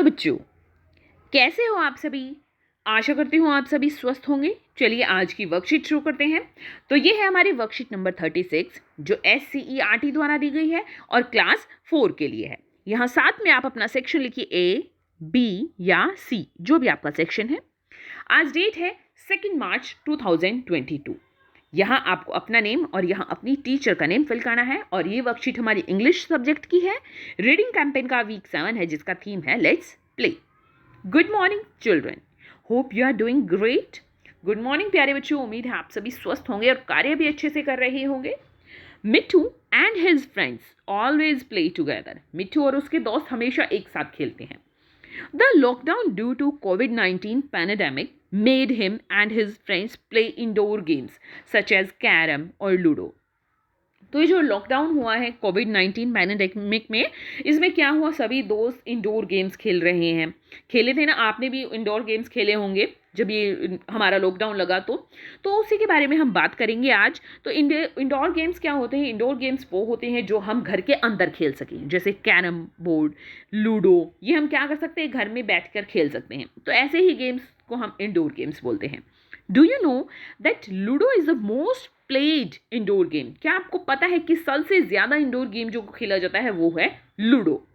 तो बच्चों, कैसे हो आप सभी? आशा करती हूँ आप सभी स्वस्थ होंगे। चलिए आज की वर्कशीट शुरू करते हैं। तो ये है हमारी वर्कशीट नंबर 36 जो SCERT द्वारा दी गई है और क्लास 4 के लिए है। यहाँ साथ में आप अपना सेक्शन लिखिए A, B या C, जो भी आपका सेक्शन है। आज डेट है 2 मार्च 2022। यहाँ आपको अपना नेम और यहाँ अपनी टीचर का नेम फिल करना है। और ये वर्कशीट हमारी इंग्लिश सब्जेक्ट की है। रीडिंग कैंपेन का वीक 7 है जिसका थीम है let's play. Good morning children, hope you are doing great. Good morning प्यारे बच्चों, उम्मीद है आप सभी स्वस्थ होंगे और कार्य भी अच्छे से कर रहे होंगे। Mittu and his friends always play together. Mittu और उसके दोस्त हमेशा एक साथ खेलते हैं। The lockdown due to COVID-19 pandemic made him and his friends play indoor games such as carom और ludo. तो ये जो लॉकडाउन हुआ है कोविड-19 पैंडेमिक में, इसमें क्या हुआ, सभी दोस्त इंडोर गेम्स खेल रहे हैं। खेले थे ना, आपने भी इंडोर गेम्स खेले होंगे जब ये हमारा लॉकडाउन लगा तो उसी के बारे में हम बात करेंगे आज। तो इंडोर गेम्स क्या होते हैं? इंडोर गेम्स वो होते हैं जो हम घर के अंदर खेल सकें, जैसे कैरम बोर्ड, लूडो। ये हम क्या कर सकते हैं, घर में बैठकर खेल सकते हैं। तो ऐसे ही गेम्स को हम इंडोर गेम्स बोलते हैं। Do you know that ludo is the most played indoor game? क्या आपको पता है कि सबसे ज्यादा इंडोर गेम जो खेला जाता है वो है ludo.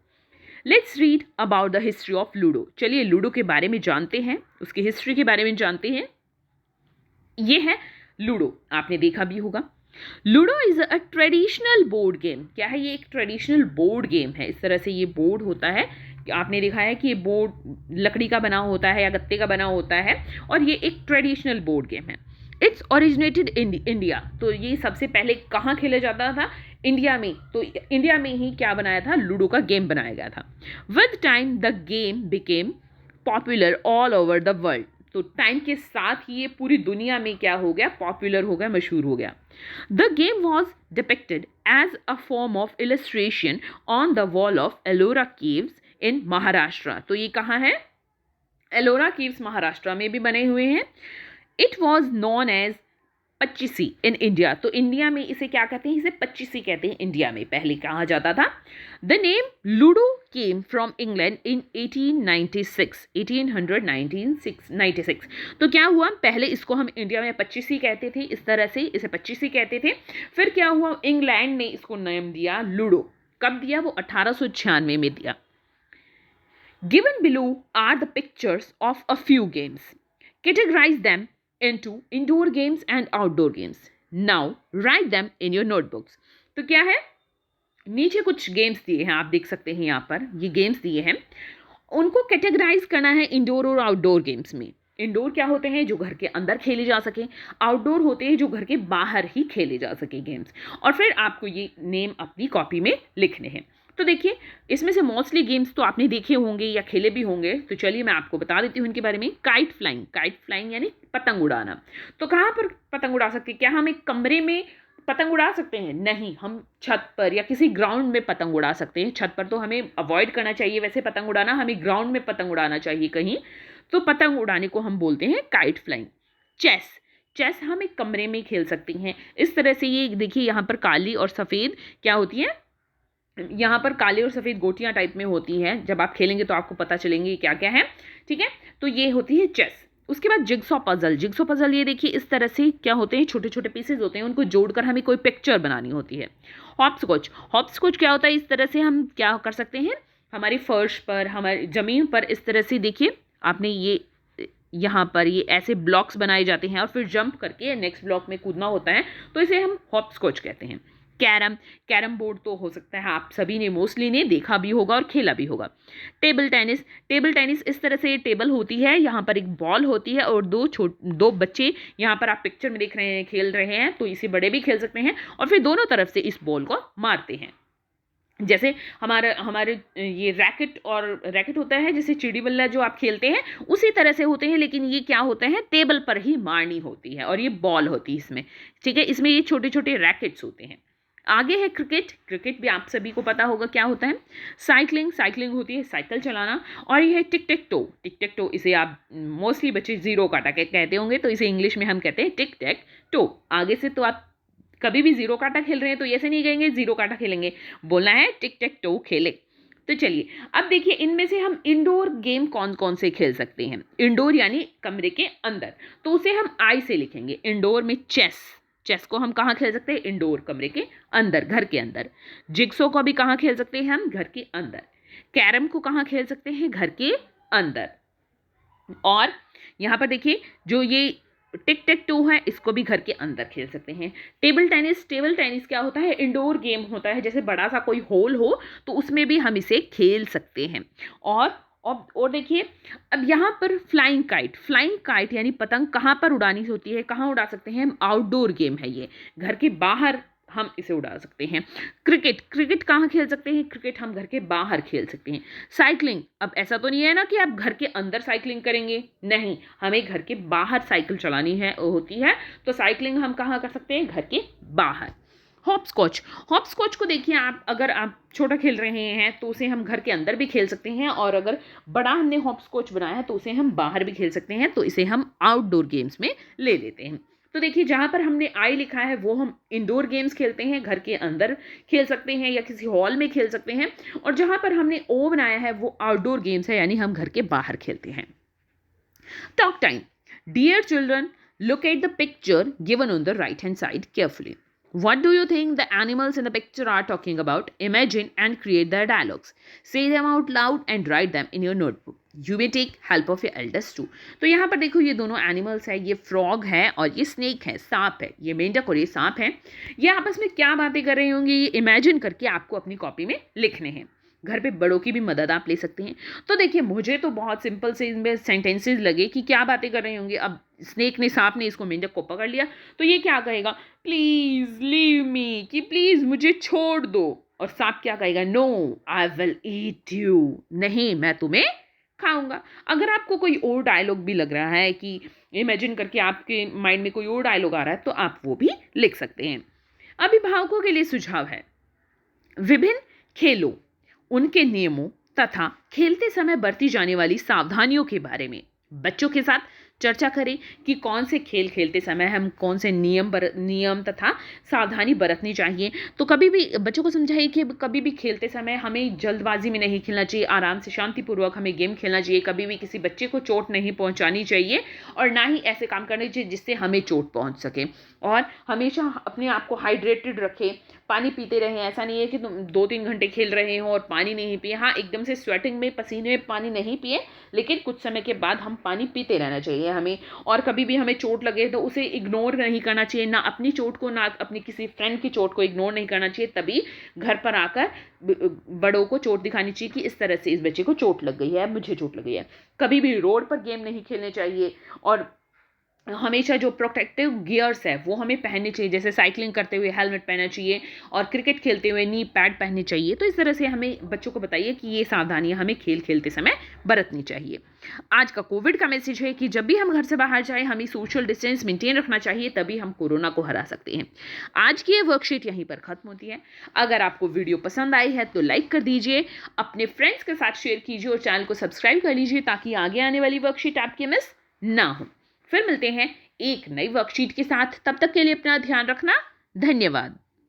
Let's read about the history of ludo. चलिए लूडो के बारे में जानते हैं, उसकी हिस्ट्री के बारे में जानते हैं। ये है लूडो, आपने देखा भी होगा। Ludo is a traditional board game. क्या है? ये एक ट्रेडिशनल बोर्ड गेम है। इस तरह से ये बोर्ड होता है, आपने देखा है कि ये बोर्ड लकड़ी का बना होता है या गत्ते का बना होता है, और ये एक ट्रेडिशनल बोर्ड गेम है। It's originated in India. तो ये सबसे पहले कहाँ खेला जाता था? इंडिया में। तो इंडिया में ही क्या बनाया था? लूडो का गेम बनाया गया था। With time the game became popular all over the world. तो टाइम के साथ ही ये पूरी दुनिया में क्या हो गया? पॉपुलर हो गया, मशहूर हो गया। The game was depicted as a form of illustration on the wall of Ellora caves in Maharashtra. तो ये कहाँ है? एलोरा केव्स महाराष्ट्र में भी बने हुए हैं। It was known as pachisi in India. तो इंडिया में इसे क्या कहते हैं? इसे पच्चीसी कहते हैं, इंडिया में पहले कहा जाता था। The name ludo came from England in 1896। तो क्या हुआ, पहले इसको हम इंडिया में पच्चीसी कहते थे, इस तरह से इसे पच्चीसी कहते थे। फिर क्या हुआ, इंग्लैंड ने इसको नाम दिया लूडो। कब दिया? वो 1896 में दिया। Given below are the pictures of a few games, categorize them into indoor games and outdoor games. Now write them in your notebooks. तो क्या है, नीचे कुछ गेम्स दिए हैं, आप देख सकते हैं यहाँ पर ये गेम्स दिए हैं। उनको कैटेगराइज करना है इंडोर और आउटडोर गेम्स में। इंडोर क्या होते हैं? जो घर के अंदर खेले जा सके। आउटडोर होते हैं जो घर के बाहर ही खेले जा सके गेम्स। और फिर आपको ये नेम अपनी कॉपी में लिखने हैं। तो देखिए, इसमें से मोस्टली गेम्स तो आपने देखे होंगे या खेले भी होंगे। तो चलिए मैं आपको बता देती हूँ इनके बारे में। काइट फ्लाइंग यानी पतंग उड़ाना। तो कहाँ पर पतंग उड़ा सकते हैं? क्या हम एक कमरे में पतंग उड़ा सकते हैं? नहीं, हम छत पर या किसी ग्राउंड में पतंग उड़ा सकते हैं। छत पर तो हमें अवॉइड करना चाहिए वैसे पतंग उड़ाना, हमें ग्राउंड में पतंग उड़ाना चाहिए कहीं। तो पतंग उड़ाने को हम बोलते हैं काइट फ्लाइंग। चेस हम एक कमरे में खेल सकते हैं। इस तरह से ये देखिए, यहाँ पर काली और सफ़ेद क्या होती है, यहाँ पर काले और सफ़ेद गोटियाँ टाइप में होती हैं। जब आप खेलेंगे तो आपको पता चलेंगे क्या क्या है, ठीक है। तो ये होती है चेस। उसके बाद जिग्सॉ पजल, ये देखिए इस तरह से क्या होते हैं, छोटे छोटे पीसेज होते हैं, उनको जोड़कर हमें कोई पिक्चर बनानी होती है। हॉप्सकॉच क्या होता है? इस तरह से हम क्या कर सकते हैं, हमारी फर्श पर, हमारी ज़मीन पर इस तरह से देखिए, आपने ये यहाँ पर ये ऐसे ब्लॉक्स बनाए जाते हैं और फिर जंप करके नेक्स्ट ब्लॉक में कूदना होता है, तो इसे हम हॉप्सकॉच कहते हैं। कैरम बोर्ड तो हो सकता है आप सभी ने मोस्टली ने देखा भी होगा और खेला भी होगा। टेबल टेनिस इस तरह से टेबल होती है, यहाँ पर एक बॉल होती है और दो बच्चे यहाँ पर आप पिक्चर में देख रहे हैं खेल रहे हैं। तो इसे बड़े भी खेल सकते हैं और फिर दोनों तरफ से इस बॉल को मारते हैं। जैसे हमारे ये रैकेट होता है, जैसे चिड़ी बल्ला जो आप खेलते हैं उसी तरह से होते हैं, लेकिन ये क्या होता है, टेबल पर ही मारनी होती है और ये बॉल होती है इसमें, ठीक है। इसमें ये छोटे छोटे रैकेट्स होते हैं। आगे है क्रिकेट भी आप सभी को पता होगा क्या होता है। साइकिलिंग होती है, साइकिल चलाना। और ये है टिक टेक टो, इसे आप मोस्टली बच्चे जीरो काटा के कहते होंगे, तो इसे इंग्लिश में हम कहते हैं टिक टेक टो। आगे से तो आप कभी भी जीरो काटा खेल रहे हैं तो ऐसे नहीं कहेंगे जीरो काटा खेलेंगे, बोलना है टिक टेक टो खेले। तो चलिए अब देखिए इनमें से हम इंडोर गेम कौन कौन से खेल सकते हैं। इंडोर यानी कमरे के अंदर, तो उसे हम आई से लिखेंगे। इंडोर में चेस, चेस को हम कहाँ खेल सकते हैं? इंडोर, कमरे के अंदर, घर के अंदर। जिग्सो को भी कहाँ खेल सकते हैं हम? घर के अंदर। कैरम को कहाँ खेल सकते हैं? घर के अंदर। और यहाँ पर देखिए जो ये टिक टेक टू है, इसको भी घर के अंदर खेल सकते हैं। टेबल टेनिस, टेबल टेनिस क्या होता है? इंडोर गेम होता है, जैसे बड़ा सा कोई हॉल हो तो उसमें भी हम इसे खेल सकते हैं। और देखिए अब यहाँ पर फ्लाइंग काइट, फ्लाइंग काइट यानी पतंग कहाँ पर उड़ानी होती है, कहाँ उड़ा सकते हैं हम? आउटडोर गेम है ये, घर के बाहर हम इसे उड़ा सकते हैं। क्रिकेट, क्रिकेट कहाँ खेल सकते हैं? क्रिकेट हम घर के बाहर खेल सकते हैं। साइकिलिंग, अब ऐसा तो नहीं है ना कि आप घर के अंदर साइकिलिंग करेंगे, नहीं, हमें घर के बाहर साइकिल चलानी है होती है, तो साइकिलिंग हम कहाँ कर सकते हैं? घर के बाहर। हॉपस्कॉच, हॉपस्कॉच को देखिए आप, अगर आप छोटा खेल रहे हैं तो उसे हम घर के अंदर भी खेल सकते हैं, और अगर बड़ा हमने हॉपस्कॉच बनाया है तो उसे हम बाहर भी खेल सकते हैं, तो इसे हम आउटडोर गेम्स में ले लेते हैं। तो देखिए जहाँ पर हमने आई लिखा है वो हम इंडोर गेम्स खेलते हैं, घर के अंदर खेल सकते हैं या किसी हॉल में खेल सकते हैं, और जहाँ पर हमने ओ बनाया है वो आउटडोर गेम्स है, यानी हम घर के बाहर खेलते हैं। Talk time. Dear children, look at the picture given on the right hand side carefully. What do you think the animals in the picture are talking about? Imagine and create their dialogues. Say them out loud and write them in your notebook. You may take help of your elders too. तो यहाँ पर देखो ये दोनों animals है, ये frog है और ये स्नेक है, सांप है, ये मेंढक और ये सांप है। ये आपस में क्या बातें कर रहे होंगे, ये इमेजिन करके आपको अपनी कॉपी में लिखने हैं। घर पे बड़ों की भी मदद आप ले सकते हैं। तो देखिए मुझे तो बहुत सिंपल से इनमें सेंटेंसेस लगे कि क्या बातें कर रहे होंगे। अब स्नेक ने, सांप ने इसको मेंढक को पकड़ लिया, तो ये क्या कहेगा? प्लीज लीव मी, कि प्लीज मुझे छोड़ दो। और सांप क्या कहेगा? No I will eat you, नहीं मैं तुम्हें खाऊंगा। अगर आपको कोई और डायलॉग भी लग रहा है कि इमेजिन करके आपके माइंड में कोई और डायलॉग आ रहा है, तो आप वो भी लिख सकते हैं। अभिभावकों के लिए सुझाव है, विभिन्न खेलों, उनके नियमों तथा खेलते समय बरती जाने वाली सावधानियों के बारे में बच्चों के साथ चर्चा करें कि कौन से खेल खेलते समय हम कौन से नियम तथा सावधानी बरतनी चाहिए। तो कभी भी बच्चों को समझाइए कि कभी भी खेलते समय हमें जल्दबाजी में नहीं खेलना चाहिए, आराम से शांतिपूर्वक हमें गेम खेलना चाहिए, कभी भी किसी बच्चे को चोट नहीं पहुंचानी चाहिए, और ना ही ऐसे काम करने चाहिए जिससे हमें चोट पहुंच सके। और हमेशा अपने आप को हाइड्रेटेड रखें, पानी पीते रहें। ऐसा नहीं है कि तुम 2-3 घंटे खेल रहे हो और पानी नहीं पिए। हाँ, एकदम से स्वेटिंग में, पसीने में पानी नहीं पिए, लेकिन कुछ समय के बाद हम पानी पीते रहना चाहिए हमें। और कभी भी हमें चोट लगे तो उसे इग्नोर नहीं करना चाहिए, ना अपनी चोट को, ना अपनी किसी फ्रेंड की चोट को इग्नोर नहीं करना चाहिए। तभी घर पर आकर बड़ों को चोट दिखानी चाहिए कि इस तरह से इस बच्चे को चोट लग गई है, मुझे चोट लग गई है। कभी भी रोड पर गेम नहीं खेलने चाहिए, और हमेशा जो प्रोटेक्टिव गियर्स है वो हमें पहनने चाहिए, जैसे साइकिलिंग करते हुए हेलमेट पहनना चाहिए, और क्रिकेट खेलते हुए नी पैड पहनने चाहिए। तो इस तरह से हमें बच्चों को बताइए कि ये सावधानियां हमें खेल खेलते समय बरतनी चाहिए। आज का कोविड का मैसेज है कि जब भी हम घर से बाहर जाएं हमें सोशल डिस्टेंस मेंटेन रखना चाहिए, तभी हम कोरोना को हरा सकते हैं। आज की ये वर्कशीट यहीं पर खत्म होती है। अगर आपको वीडियो पसंद आई है तो लाइक कर दीजिए, अपने फ्रेंड्स के साथ शेयर कीजिए, और चैनल को सब्सक्राइब कर लीजिए ताकि आगे आने वाली वर्कशीट आपकी मिस ना हो। फिर मिलते हैं एक नई वर्कशीट के साथ, तब तक के लिए अपना ध्यान रखना। धन्यवाद।